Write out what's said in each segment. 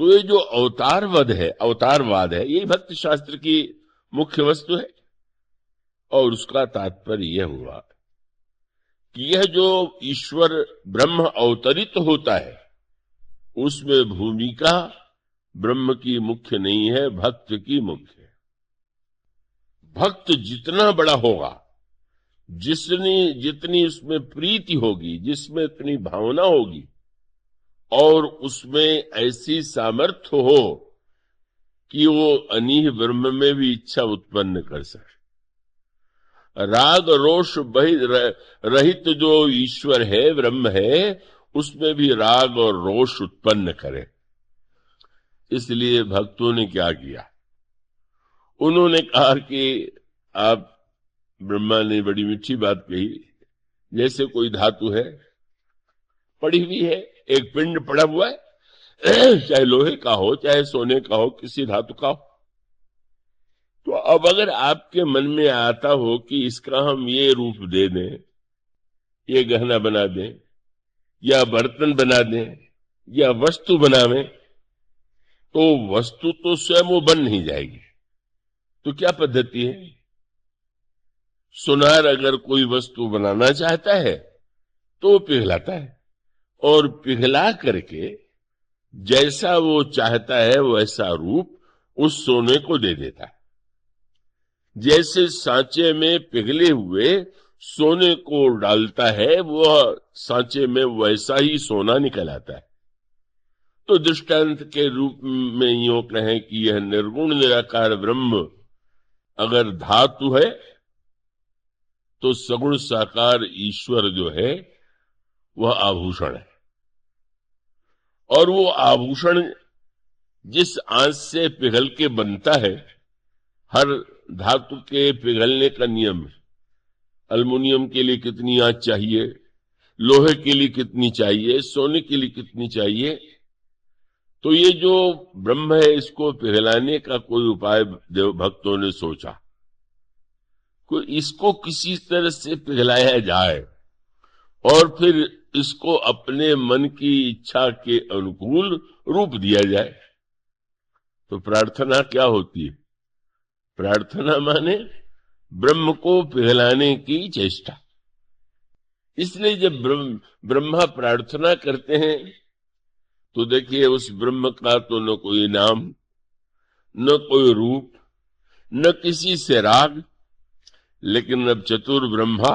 तो ये जो अवतारवाद है, यही भक्ति शास्त्र की मुख्य वस्तु है। और उसका तात्पर्य यह हुआ कि यह जो ईश्वर ब्रह्म अवतरित होता है, उसमें भूमिका ब्रह्म की मुख्य नहीं है, भक्त की मुख्य है। भक्त जितना बड़ा होगा, जितनी उसमें प्रीति होगी, जिसमें इतनी भावना होगी, और उसमें ऐसी सामर्थ्य हो कि वो अनीह ब्रह्म में भी इच्छा उत्पन्न कर सके। राग रोष रहित जो ईश्वर है, ब्रह्म है, उसमें भी राग और रोष उत्पन्न करे। इसलिए भक्तों ने क्या किया, उन्होंने कहा कि आप, ब्रह्मा ने बड़ी मीठी बात कही, जैसे कोई धातु है, पड़ी हुई है, एक पिंड पड़ा हुआ है, चाहे लोहे का हो, चाहे सोने का हो, किसी धातु का हो। तो अब अगर आपके मन में आता हो कि इसका हम ये रूप दे दें, ये गहना बना दें, या बर्तन बना दें, या वस्तु बनावें, तो वस्तु तो स्वयं वो बन नहीं जाएगी। तो क्या पद्धति है? सुनार अगर कोई वस्तु बनाना चाहता है तो वो पिघलाता है, और पिघला करके जैसा वो चाहता है वैसा रूप उस सोने को दे देता है। जैसे सांचे में पिघले हुए सोने को डालता है, वह सांचे में वैसा ही सोना निकल आता है। तो दृष्टांत के रूप में यूं कहें कि यह निर्गुण निराकार ब्रह्म अगर धातु है, तो सगुण साकार ईश्वर जो है वह आभूषण है। और वो आभूषण जिस आंच से पिघल के बनता है, हर धातु के पिघलने का नियम है। अल्युमिनियम के लिए कितनी आंच चाहिए, लोहे के लिए कितनी चाहिए, सोने के लिए कितनी चाहिए। तो ये जो ब्रह्म है, इसको पिघलाने का कोई उपाय देव भक्तों ने सोचा, कोई इसको किसी तरह से पिघलाया जाए और फिर इसको अपने मन की इच्छा के अनुकूल रूप दिया जाए। तो प्रार्थना क्या होती है? प्रार्थना माने ब्रह्म को पिघलाने की चेष्टा। इसलिए जब ब्रह्मा प्रार्थना करते हैं, तो देखिए उस ब्रह्म का तो न कोई नाम, न कोई रूप, न किसी से राग, लेकिन अब चतुर ब्रह्मा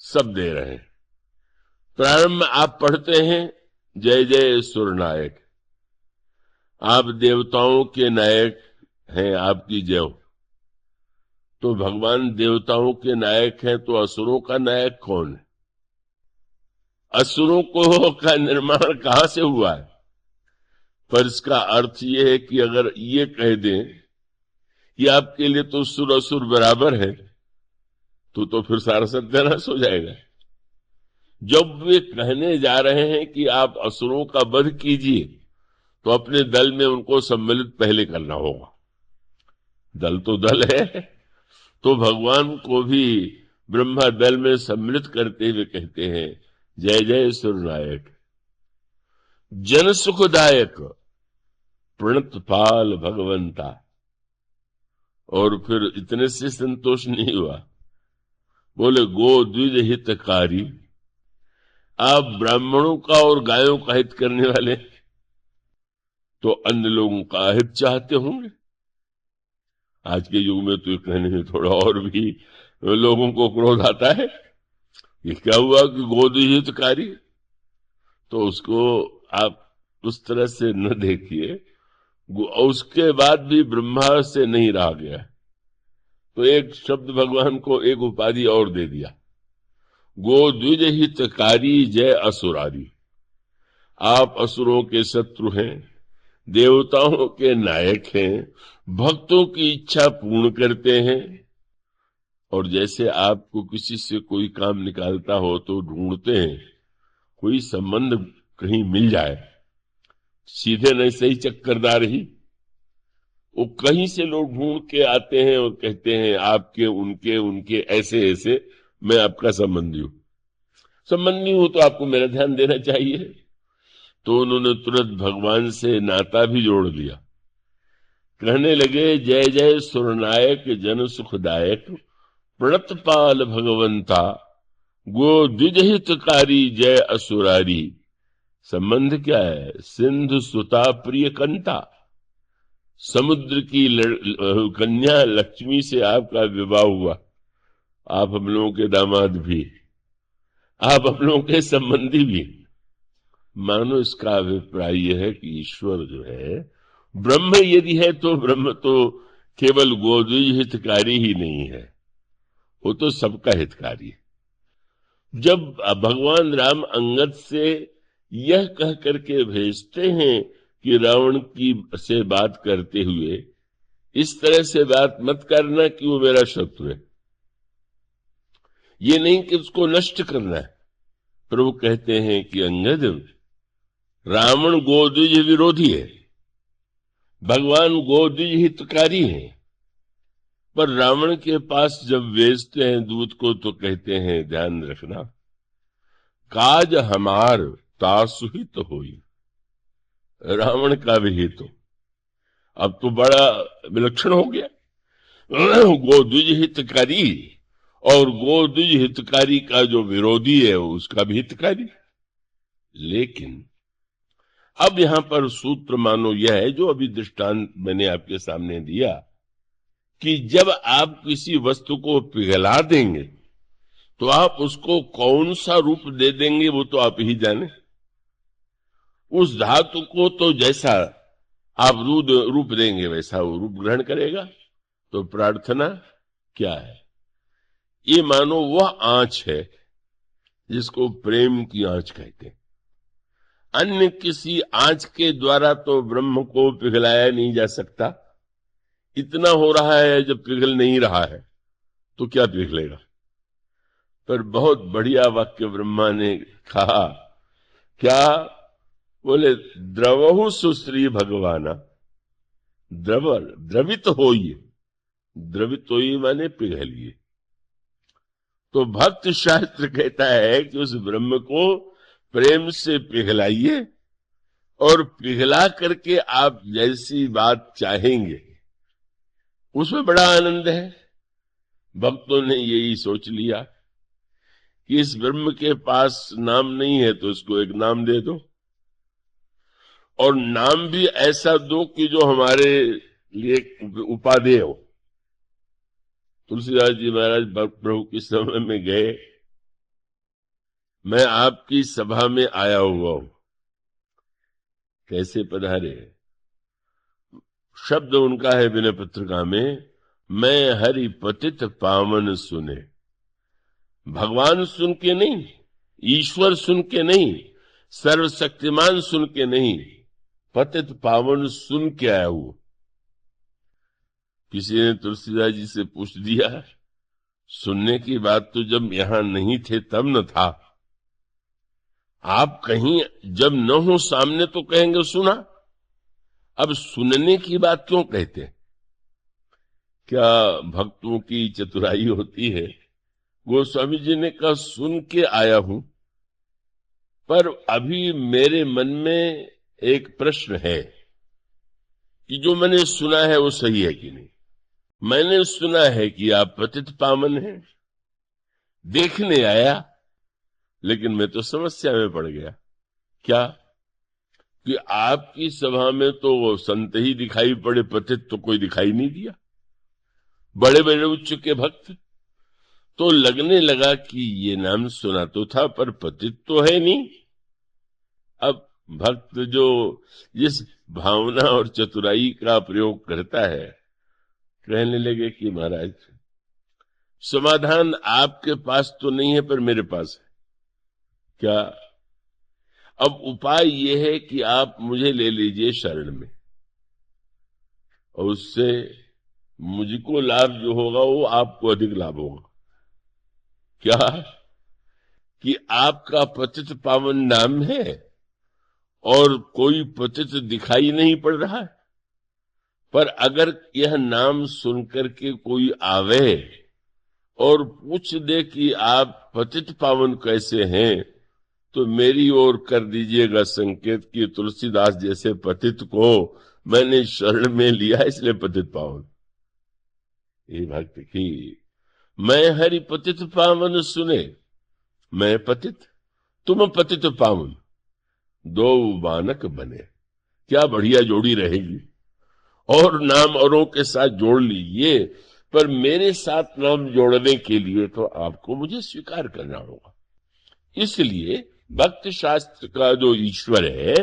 सब दे रहे हैं। प्रारंभ आप पढ़ते हैं, जय जय सुर नायक, आप देवताओं के नायक हैं, आपकी जय हो। तो भगवान देवताओं के नायक हैं, तो असुरों का नायक कौन है? असुरों को का निर्माण कहां से हुआ है? पर इसका अर्थ यह है कि अगर ये कह दें कि आपके लिए तो सुर असुर बराबर है, तो फिर सारा सत्यानाश हो जाएगा। जब वे कहने जा रहे हैं कि आप असुरों का वध कीजिए, तो अपने दल में उनको सम्मिलित पहले करना होगा। दल तो दल है, तो भगवान को भी ब्रह्मा दल में सम्मिलित करते हुए कहते हैं, जय जय सुरनायक, जन सुखदायक, प्रणत पाल भगवंता। और फिर इतने से संतोष नहीं हुआ, बोले गो द्विज हितकारी, आप ब्राह्मणों का और गायों का हित करने वाले, तो अन्य लोगों का हित चाहते होंगे। आज के युग में तो कहने में थोड़ा और भी लोगों को क्रोध आता है। ये क्या हुआ कि गोद्विज हितकारी? तो उसको आप उस तरह से न देखिए। उसके बाद भी ब्रह्मा से नहीं रहा गया, तो एक शब्द भगवान को, एक उपाधि और दे दिया, गो द्विज हितकारी जय असुरारी। आप असुरों के शत्रु हैं, देवताओं के नायक हैं, भक्तों की इच्छा पूर्ण करते हैं। और जैसे आपको किसी से कोई काम निकालता हो तो ढूंढते हैं कोई संबंध कहीं मिल जाए, सीधे नहीं सही चक्करदार ही, वो कहीं से लोग ढूंढ के आते हैं और कहते हैं आपके उनके उनके ऐसे ऐसे मैं आपका संबंधी हूं। संबंधी हूं तो आपको मेरा ध्यान देना चाहिए। तो उन्होंने तुरंत भगवान से नाता भी जोड़ लिया। कहने लगे, जय जय सुरनायक जन सुखदायक, प्रणतपाल भगवंता, गो द्विज हितकारी जय असुरारी। संबंध क्या है? सिंधु सुता प्रिय कंता, समुद्र की कन्या लक्ष्मी से आपका विवाह हुआ। आप हम लोगों के दामाद भी, आप हम लोगों के संबंधी भी। मानो इसका अभिप्राय यह है कि ईश्वर जो है, ब्रह्म यदि है तो ब्रह्म तो केवल गोद्विज हितकारी ही नहीं है, वो तो सबका हितकारी है। जब भगवान राम अंगद से यह कह करके भेजते हैं कि रावण की से बात करते हुए इस तरह से बात मत करना कि वो मेरा शत्रु है, ये नहीं कि उसको नष्ट करना है। प्रभु कहते हैं कि अंगद, रावण गोद्विज विरोधी है, भगवान गोद्विज हितकारी है। पर रावण के पास जब भेजते हैं दूत को तो कहते हैं, ध्यान रखना, काज हमार तासुहित होई। रावण का भी हित हो। अब तो बड़ा विलक्षण हो गया। गोद्विज हितकारी और गोद्विज हितकारी का जो विरोधी है उसका भी हितकारी। लेकिन अब यहां पर सूत्र मानो यह है, जो अभी दृष्टांत मैंने आपके सामने दिया, कि जब आप किसी वस्तु को पिघला देंगे तो आप उसको कौन सा रूप दे देंगे वो तो आप ही जाने। उस धातु को तो जैसा आप रूप देंगे वैसा वो रूप ग्रहण करेगा। तो प्रार्थना क्या है? ये मानो वह आंच है जिसको प्रेम की आंच कहते हैं। अन्य किसी आंच के द्वारा तो ब्रह्म को पिघलाया नहीं जा सकता। इतना हो रहा है, जब पिघल नहीं रहा है तो क्या पिघलेगा? पर बहुत बढ़िया वाक्य ब्रह्मा ने कहा, क्या बोले, द्रवहु सुश्री भगवाना, द्रवित होइए। द्रवित होइए माने पिघलिए। तो भक्त शास्त्र कहता है कि उस ब्रह्म को प्रेम से पिघलाइए और पिघला करके आप जैसी बात चाहेंगे उसमें बड़ा आनंद है। भक्तों ने यही सोच लिया कि इस ब्रह्म के पास नाम नहीं है तो उसको एक नाम दे दो, और नाम भी ऐसा दो कि जो हमारे लिए उपादेय हो। तुलसीदास जी महाराज प्रभु के समय में गए, मैं आपकी सभा में आया हुआ हूं, कैसे पधारे? शब्द उनका है विनय पत्रिका में, मैं हरि पतित पावन सुने। भगवान सुन के नहीं, ईश्वर सुन के नहीं, सर्वशक्तिमान सुन के नहीं, पतित पावन सुन के आया हूं। किसी ने तुलसीदास जी से पूछ दिया, सुनने की बात तो जब यहां नहीं थे तब न था, आप कहीं जब न हो सामने तो कहेंगे सुना, अब सुनने की बात क्यों कहते हैं? क्या भक्तों की चतुराई होती है? गोस्वामी जी ने कहा सुन के आया हूं, पर अभी मेरे मन में एक प्रश्न है कि जो मैंने सुना है वो सही है कि नहीं। मैंने सुना है कि आप पतित पावन हैं, देखने आया, लेकिन मैं तो समस्या में पड़ गया। क्या कि आपकी सभा में तो संत ही दिखाई पड़े, पतित तो कोई दिखाई नहीं दिया। बड़े बड़े उच्च के भक्त, तो लगने लगा कि ये नाम सुना तो था पर पतित तो है नहीं। अब भक्त जो जिस भावना और चतुराई का प्रयोग करता है, कहने लगे कि महाराज समाधान आपके पास तो नहीं है पर मेरे पास है। क्या? अब उपाय यह है कि आप मुझे ले लीजिए शरण में, और उससे मुझको लाभ जो होगा वो आपको अधिक लाभ होगा। क्या? कि आपका पतित पावन नाम है और कोई पतित दिखाई नहीं पड़ रहा है, पर अगर यह नाम सुनकर के कोई आवे और पूछ दे कि आप पतित पावन कैसे हैं, तो मेरी ओर कर दीजिएगा संकेत कि तुलसीदास जैसे पतित को मैंने शरण में लिया, इसलिए पतित पावन। ये भक्त की मैं हरि पतित पावन सुने, मैं पतित तुम पतित पावन, दो बानक बने। क्या बढ़िया जोड़ी रहेगी। और नाम औरों के साथ जोड़ लीजिए, पर मेरे साथ नाम जोड़ने के लिए तो आपको मुझे स्वीकार करना होगा। इसलिए भक्त शास्त्र का जो ईश्वर है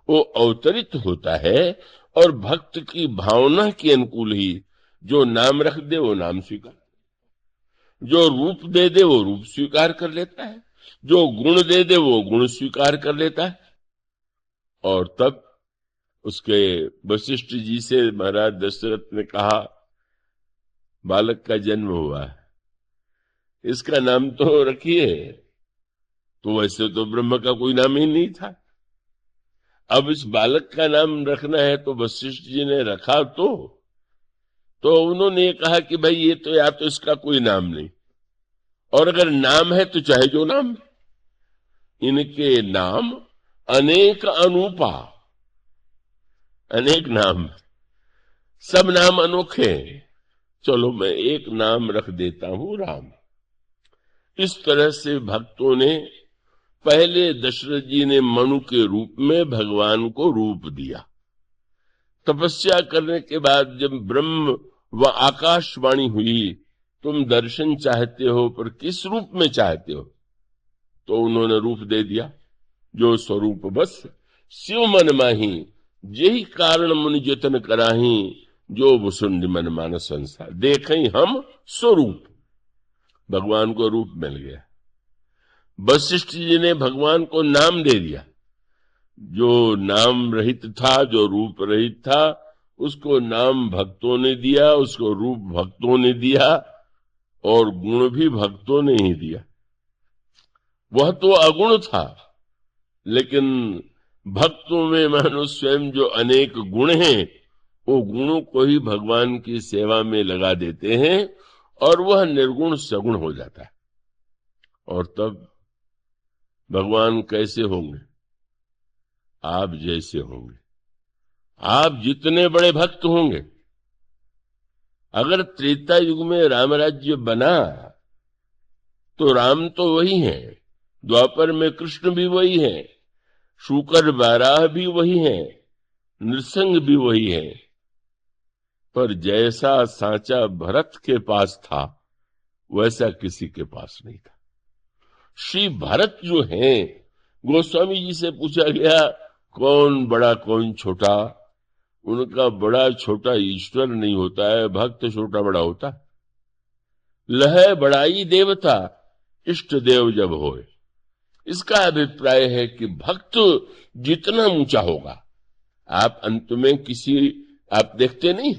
वो अवतरित होता है, और भक्त की भावना के अनुकूल ही जो नाम रख दे वो नाम स्वीकार, जो रूप दे दे वो रूप स्वीकार कर लेता है, जो गुण दे दे वो गुण स्वीकार कर लेता है। और तब उसके वशिष्ठ जी से महाराज दशरथ ने कहा, बालक का जन्म हुआ है, इसका नाम तो रखिए। तो वैसे तो ब्रह्म का कोई नाम ही नहीं था, अब इस बालक का नाम रखना है, तो वशिष्ठ जी ने रखा। तो उन्होंने ये कहा कि भाई ये तो या तो इसका कोई नाम नहीं, और अगर नाम है तो चाहे जो नाम, इनके नाम अनेक अनूपा, अनेक नाम, सब नाम अनोखे, चलो मैं एक नाम रख देता हूं राम। इस तरह से भक्तों ने, पहले दशरथ जी ने मनु के रूप में भगवान को रूप दिया। तपस्या करने के बाद जब ब्रह्म व आकाशवाणी हुई, तुम दर्शन चाहते हो पर किस रूप में चाहते हो, तो उन्होंने रूप दे दिया, जो स्वरूप बस शिव मन माही, यही कारण मुनि जतन कराही, जो वसुंड मन मानस संसार देखें हम स्वरूप। भगवान को रूप मिल गया। वशिष्ठ जी ने भगवान को नाम दे दिया, जो नाम रहित था, जो रूप रहित था, उसको नाम भक्तों ने दिया, उसको रूप भक्तों ने दिया, और गुण भी भक्तों ने ही दिया। वह तो अगुण था, लेकिन भक्तों में मानो स्वयं जो अनेक गुण हैं, वो गुणों को ही भगवान की सेवा में लगा देते हैं, और वह निर्गुण सगुण हो जाता है। और तब भगवान कैसे होंगे? आप जैसे होंगे। आप जितने बड़े भक्त होंगे, अगर त्रेता युग में राम राज्य बना तो राम तो वही हैं, द्वापर में कृष्ण भी वही हैं, शूकर बाराह भी वही हैं, नृसिंह भी वही हैं, पर जैसा सांचा भरत के पास था वैसा किसी के पास नहीं था। श्री भरत जो हैं, गोस्वामी जी से पूछा गया कौन बड़ा कौन छोटा, उनका बड़ा छोटा ईश्वर नहीं होता है, भक्त छोटा बड़ा होता है। लह बड़ाई देवता, इष्ट देव जब होए। इसका अभिप्राय है कि भक्त जितना ऊंचा होगा, आप अंत में किसी, आप देखते नहीं,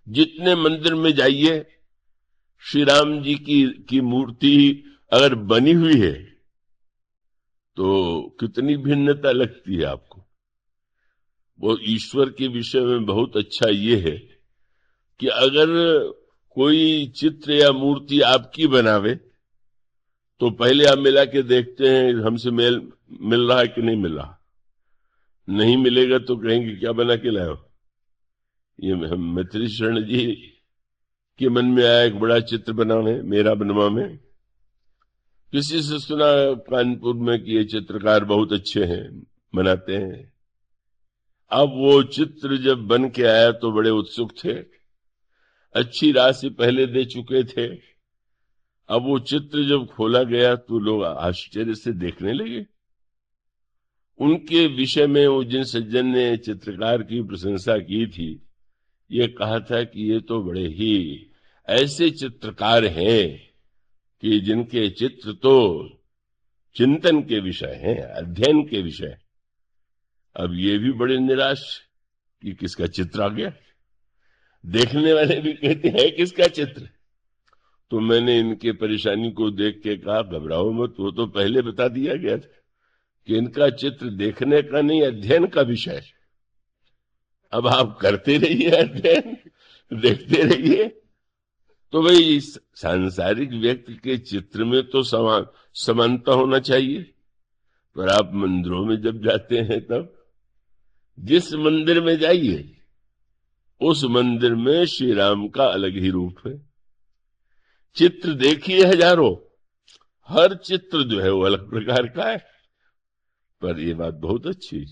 जितने मंदिर में जाइए, श्री राम जी की मूर्ति अगर बनी हुई है तो कितनी भिन्नता लगती है आपको। वो ईश्वर के विषय में बहुत अच्छा ये है कि अगर कोई चित्र या मूर्ति आपकी बनावे तो पहले आप मिला के देखते हैं हमसे मेल मिल रहा है कि नहीं मिल रहा। नहीं मिलेगा तो कहेंगे क्या बना के लाओ। ये मैत्री शरण जी के मन में आया एक बड़ा चित्र बनाने, मेरा बनवा में। किसी से सुना कानपुर में कि ये चित्रकार बहुत अच्छे हैं, बनाते हैं। अब वो चित्र जब बन के आया तो बड़े उत्सुक थे, अच्छी राशि पहले दे चुके थे। अब वो चित्र जब खोला गया तो लोग आश्चर्य से देखने लगे। उनके विषय में वो जिन सज्जन ने चित्रकार की प्रशंसा की थी, ये कहा था कि ये तो बड़े ही ऐसे चित्रकार हैं कि जिनके चित्र तो चिंतन के विषय हैं, अध्ययन के विषय। अब ये भी बड़े निराश कि किसका चित्र आ गया। देखने वाले भी कहते हैं किसका चित्र। तो मैंने इनके परेशानी को देख के कहा घबराओ मत, वो तो पहले बता दिया गया था कि इनका चित्र देखने का नहीं, अध्ययन का विषय। अब आप करते रहिए अध्ययन, देखते रहिए। तो भाई इस सांसारिक व्यक्ति के चित्र में तो समानता होना चाहिए, पर आप मंदिरों में जब जाते हैं तब जिस मंदिर में जाइए उस मंदिर में श्री राम का अलग ही रूप है। चित्र देखिए हजारों, हर चित्र जो है वो अलग प्रकार का है। पर ये बात बहुत अच्छी है,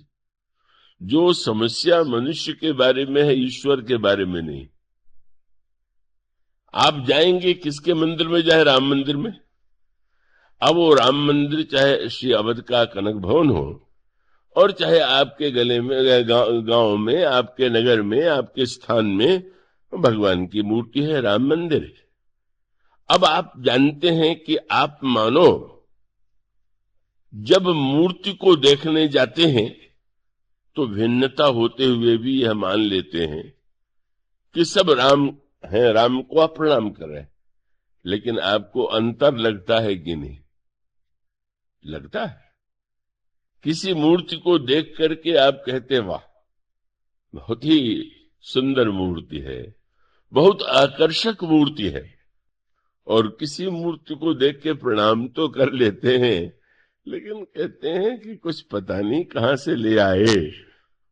जो समस्या मनुष्य के बारे में है ईश्वर के बारे में नहीं। आप जाएंगे किसके मंदिर में, जाए राम मंदिर में। अब वो राम मंदिर चाहे श्री अवध का कनक भवन हो और चाहे आपके गले में गांव में, आपके नगर में, आपके स्थान में भगवान की मूर्ति है, राम मंदिर है। अब आप जानते हैं कि आप मानो जब मूर्ति को देखने जाते हैं तो भिन्नता होते हुए भी यह मान लेते हैं कि सब राम हैं, राम को आप प्रणाम कर रहे हैं। लेकिन आपको अंतर लगता है कि नहीं लगता है? किसी मूर्ति को देख करके आप कहते वाह बहुत ही सुंदर मूर्ति है, बहुत आकर्षक मूर्ति है, और किसी मूर्ति को देख के प्रणाम तो कर लेते हैं लेकिन कहते हैं कि कुछ पता नहीं कहां से ले आए,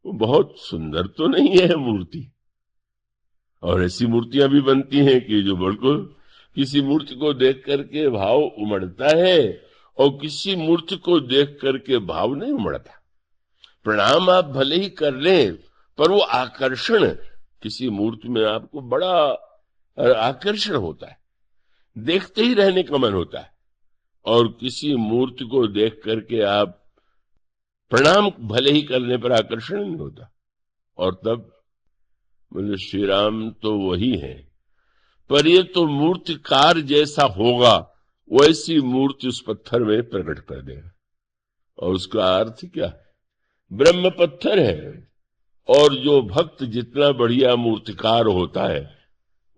वो बहुत सुंदर तो नहीं है मूर्ति। और ऐसी मूर्तियां भी बनती हैं कि जो बिल्कुल किसी मूर्ति को देख करके भाव उमड़ता है और किसी मूर्ति को देख करके भाव नहीं उमड़ता। प्रणाम आप भले ही कर लें पर वो आकर्षण किसी मूर्ति में आपको बड़ा आकर्षण होता है, देखते ही रहने का मन होता है। और किसी मूर्ति को देख करके आप प्रणाम भले ही करने पर आकर्षण नहीं होता। और तब बोले श्री राम तो वही है, पर ये तो मूर्तिकार जैसा होगा वैसी मूर्ति उस पत्थर में प्रकट कर देगा। और उसका अर्थ क्या है? ब्रह्म पत्थर है, और जो भक्त जितना बढ़िया मूर्तिकार होता है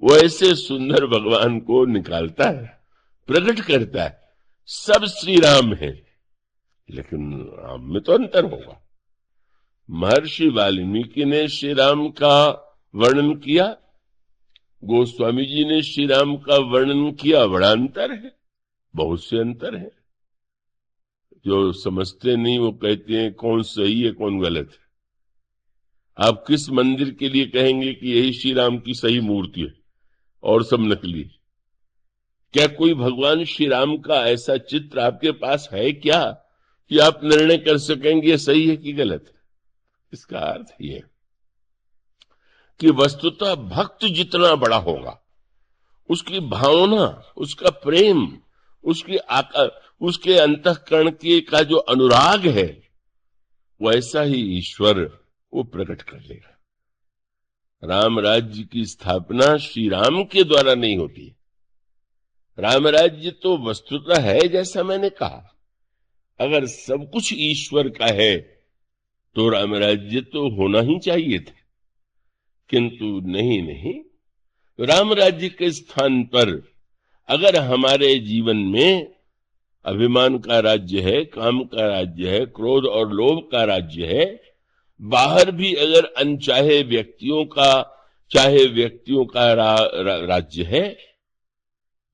वैसे सुंदर भगवान को निकालता है, प्रकट करता है। सब श्री राम है, लेकिन राम में तो अंतर होगा। महर्षि वाल्मीकि ने श्री राम का वर्णन किया, गोस्वामी जी ने श्री राम का वर्णन किया, बड़ा अंतर है, बहुत से अंतर है। जो समझते नहीं वो कहते हैं कौन सही है कौन गलत है। आप किस मंदिर के लिए कहेंगे कि यही श्री राम की सही मूर्ति है और सब नकली? क्या कोई भगवान श्री राम का ऐसा चित्र आपके पास है क्या कि आप निर्णय कर सकेंगे ये सही है कि गलत है? इसका अर्थ ये कि वस्तुतः भक्त जितना बड़ा होगा उसकी भावना, उसका प्रेम, उसके अंतःकरण के का जो अनुराग है वैसा ही ईश्वर वो प्रकट कर लेगा। राम राज्य की स्थापना श्री राम के द्वारा नहीं होती। राम राज्य तो वस्तुतः है, जैसा मैंने कहा, अगर सब कुछ ईश्वर का है तो राम राज्य तो होना ही चाहिए था, किंतु नहीं, राम राज्य के स्थान पर अगर हमारे जीवन में अभिमान का राज्य है, काम का राज्य है, क्रोध और लोभ का राज्य है, बाहर भी अगर अनचाहे व्यक्तियों का राज्य है,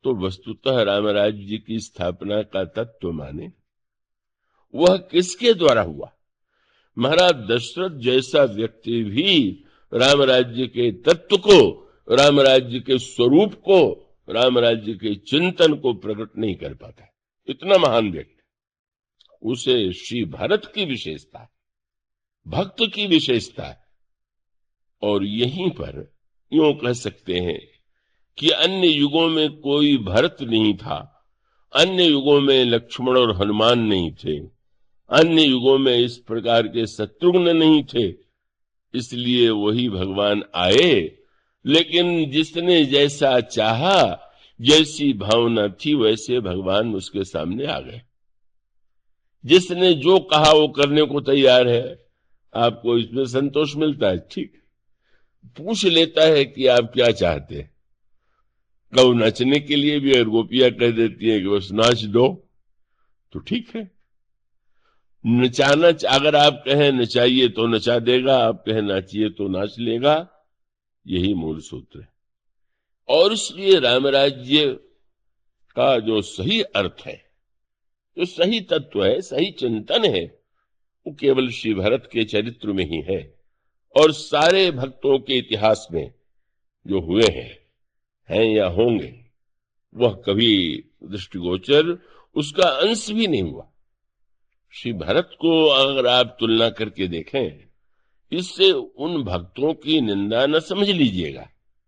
तो वस्तुतः राम राज्य की स्थापना का तत्व माने वह किसके द्वारा हुआ? महाराज दशरथ जैसा व्यक्ति भी राम राज्य के तत्व को, राम राज्य के स्वरूप को, राम राज्य के चिंतन को प्रकट नहीं कर पाता। इतना महान व्यक्ति, उसे श्री भरत की विशेषता है, भक्त की विशेषता है। और यहीं पर यूं कह सकते हैं कि अन्य युगों में कोई भरत नहीं था, अन्य युगों में लक्ष्मण और हनुमान नहीं थे, अन्य युगों में इस प्रकार के शत्रुघ्न नहीं थे, इसलिए वही भगवान आए। लेकिन जिसने जैसा चाहा, जैसी भावना थी, वैसे भगवान उसके सामने आ गए। जिसने जो कहा वो करने को तैयार है। आपको इसमें संतोष मिलता है, ठीक, पूछ लेता है कि आप क्या चाहते हैं। कब नाचने के लिए भी अगर गोपियां कह देती हैं कि बस नाच दो तो ठीक है। नचाना, अगर आप कहें नचाइए तो नचा देगा, आप कहें नाचिए तो नाच लेगा, यही मूल सूत्र है। और इसलिए रामराज्य का जो सही अर्थ है, जो सही तत्व है, सही चिंतन है, वो केवल श्री भरत के चरित्र में ही है। और सारे भक्तों के इतिहास में जो हुए हैं या होंगे, वह कभी दृष्टिगोचर उसका अंश भी नहीं हुआ। श्री भरत को अगर आप तुलना करके देखें, इससे उन भक्तों की निंदा न समझ लीजिएगा।